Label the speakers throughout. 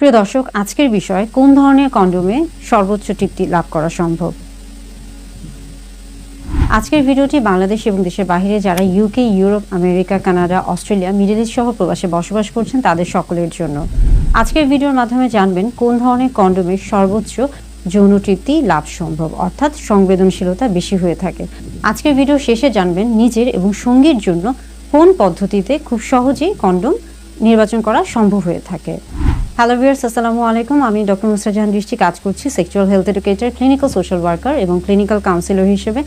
Speaker 1: প্রিয় দর্শক, আজকের বিষয় কোন ধরনের কন্ডোমে সর্বোচ্চ তৃপ্তি লাভ করা সম্ভব। আজকের ভিডিওটি বাংলাদেশ এবং দেশের বাইরে যারা UK, Europe, America, Canada, Australia, middle east সহ প্রবাসে বসবাস করছেন তাদের সকলের জন্য। আজকের ভিডিওর মাধ্যমে জানবেন কোন ধরনের কন্ডোমে সর্বোচ্চ যৌন তৃপ্তি লাভ সম্ভব, অর্থাৎ সংবেদনশীলতা বেশি হয়ে থাকে। আজকের ভিডিও শেষে জানবেন নিজের এবং সঙ্গীর জন্য কোন পদ্ধতিতে খুব সহজেই কন্ডোম নির্বাচন করা সম্ভব হয়ে থাকে। হ্যালো ভিউয়ার্স, আসসালামু আলাইকুম। আমি ডক্টর নুসরাত জাহান দৃষ্টি, কাজ করছি sexual health educator, clinical social worker এবং ক্লিনিক্যাল কাউন্সিলর হিসেবে।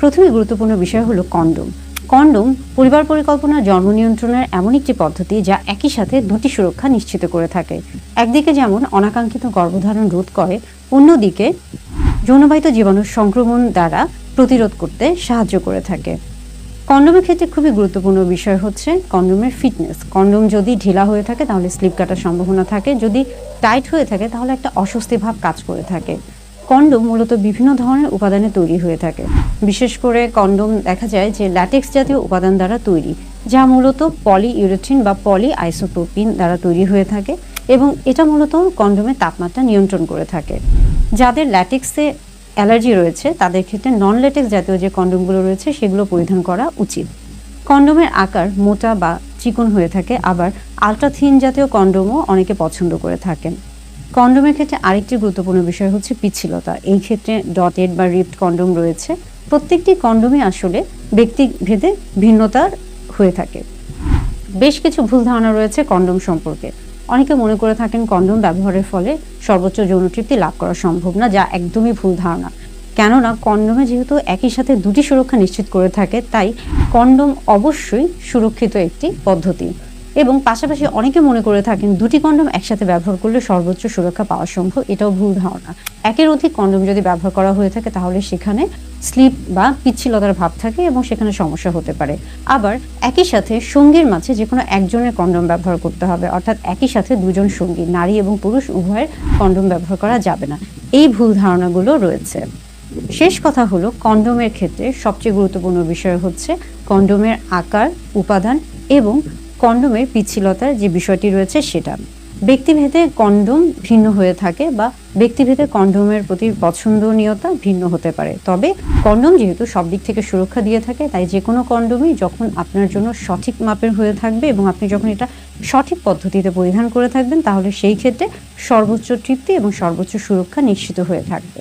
Speaker 1: প্রথমে গুরুত্বপূর্ণ বিষয় হলো কন্ডোম। কন্ডোম পরিবার পরিকল্পনা, জন্ম নিয়ন্ত্রণের এমন একটি পদ্ধতি যা একই সাথে দুটি সুরক্ষা নিশ্চিত করে থাকে। একদিকে যেমন অনাকাঙ্ক্ষিত গর্ভধারণ রোধ করে, অন্যদিকে যৌনবাহিত জীবাণু সংক্রমণ দ্বারা প্রতিরোধ করতে সাহায্য করে থাকে। কন্ডোমের ক্ষেত্রে খুবই গুরুত্বপূর্ণ বিষয় হচ্ছে কন্ডোমের ফিটনেস। কন্ডোম যদি ঢিলা হয়ে থাকে তাহলে স্লিপ কাটার সম্ভাবনা থাকে, যদি টাইট হয়ে থাকে তাহলে একটা অস্বস্তি ভাব কাজ করে থাকে। কন্ডোম মূলত বিভিন্ন ধরনের উপাদানে তৈরি হয়ে থাকে। বিশেষ করে কন্ডোম দেখা যায় যে ল্যাটেক্স জাতীয় উপাদান দ্বারা তৈরি, যা মূলত পলিইউরেথিন বা পলি আইসোপ্রোপিন দ্বারা তৈরি হয়ে থাকে এবং এটা মূলত কন্ডোমের তাপমাত্রা নিয়ন্ত্রণ করে থাকে। যাদের ল্যাটেক্সে অ্যালার্জি রয়েছে তাদের ক্ষেত্রে নন ল্যাটেক্স জাতীয় যে কন্ডোমগুলো রয়েছে সেগুলো পরিধান করা উচিত। কন্ডোমের আকার মোটা বা চিকন হয়ে থাকে, আবার আলট্রা থিন জাতীয় কন্ডোমও অনেকে পছন্দ করে থাকেন। কন্ডোমের ক্ষেত্রে আরেকটি গুরুত্বপূর্ণ বিষয় হচ্ছে পিচ্ছিলতা। এই ক্ষেত্রে ডটেড বা রিপড কন্ডোম রয়েছে। প্রত্যেকটি কন্ডোমই আসলে ব্যক্তিভেদে ভিন্নতার হয়ে থাকে। বেশ কিছু ভুল ধারণা রয়েছে কন্ডোম সম্পর্কে। অনেকে মনে করে থাকেন কন্ডোম ব্যবহারের ফলে সর্বোচ্চ যৌন তৃপ্তি লাভ করা সম্ভব না, যা একদমই ভুল ধারণা। কেননা কন্ডোমে যেহেতু একই সাথে দুটি সুরক্ষা নিশ্চিত করে থাকে, তাই কন্ডোম অবশ্যই সুরক্ষিত একটি পদ্ধতি। এবং পাশাপাশি অনেকে মনে করে থাকেন দুটি কন্ডোম একসাথে ব্যবহার করলে সর্বোচ্চ সুরক্ষা পাওয়া সম্ভব। এটাও ভুল ধারণা। একের অধিক কন্ডোম যদি ব্যবহার করা হয়ে থাকে তাহলে সেখানে স্লিপ বা পিচ্ছিলতার ভাব থাকে এবং সেখানে সমস্যা হতে পারে। আবার একই সাথে সঙ্গীর মাঝে যে কোনো একজনের কন্ডোম ব্যবহার করতে হবে, অর্থাৎ একই সাথে দুজন সঙ্গী, নারী এবং পুরুষ উভয়ের কন্ডোম ব্যবহার করা যাবে না। এই ভুল ধারণাগুলো রয়েছে। শেষ কথা হলো কন্ডোমের ক্ষেত্রে সবচেয়ে গুরুত্বপূর্ণ বিষয় হচ্ছে কন্ডোমের আকার, উপাদান এবং কন্ডোমের পিচ্ছিলতার যে বিষয়টি রয়েছে সেটা। ব্যক্তিভেদে কন্ডোম ভিন্ন হয়ে থাকে বা ব্যক্তিভেদে কন্ডোমের প্রতি পছন্দনীয়তা ভিন্ন হতে পারে। তবে কন্ডোম যেহেতু সব দিক থেকে সুরক্ষা দিয়ে থাকে, তাই যে কোনো কন্ডোমই যখন আপনার জন্য সঠিক মাপের হয়ে থাকবে এবং আপনি যখন এটা সঠিক পদ্ধতিতে পরিধান করে থাকবেন তাহলে সেই ক্ষেত্রে সর্বোচ্চ তৃপ্তি এবং সর্বোচ্চ সুরক্ষা নিশ্চিত হয়ে থাকবে।